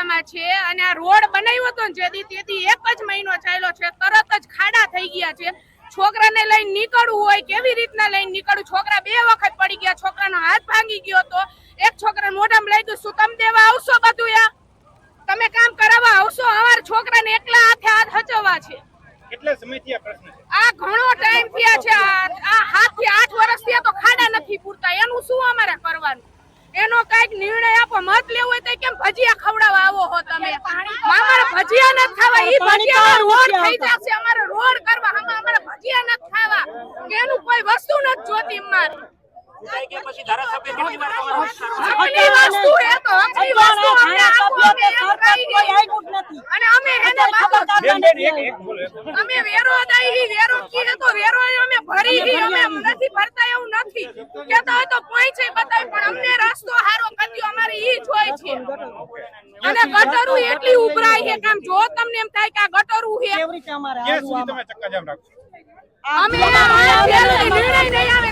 ખાડામાં છે અને આ રોડ બનાવ્યો હતો ને જેથી 1 જ મહિનો ચાલ્યો છે, તરત જ ખાડા થઈ ગયા છે. છોકરાને લઈને નીકળવું હોય કેવી રીતના લઈને નીકળવું? છોકરા 2 વખત પડી ગયા, છોકરાનો હાથ ભાંગી ગયો તો, એક છોકરાને મોઢામાં લઈ ગયું. શું તમે દેવા આવશો? બધું યા તમે કામ કરાવવા આવશો? અમારા છોકરાને એકલા હાથે હાથ હચવવા છે. કેટલા સમયથી આ પ્રશ્ન છે? આ ઘણો ટાઈમ થયા છે. આ 7 થી 8 વર્ષ થયા તો ખાડા નથી પૂરતા. એનું શું અમારે કરવાનું? એનો કઈક નિર્ણય આપો. મત લેવું હોય તો કેમ ભજીયા ખવડાવવા આવો હો તમે? અમારે ભજીયા નથી ખાવા. ઈ ભજીયા રોડ થઈ જશે. અમારે રોડ કરવા અમારે ભજીયા નથી ખાવા. એનું કોઈ વસ્તુ નથી જોતી અમારે. રસ્તો હારો કર્યો અમારે ઈ જ હોય છે. અને ગટરું એટલી ઉભરાય છે કે આમ જો તમને એમ થાય કે આ ગટરું છે. ક્યાં સુધી તમે ચક્કાજામ રાખશો? અમે નિર્ણય નહીં આવે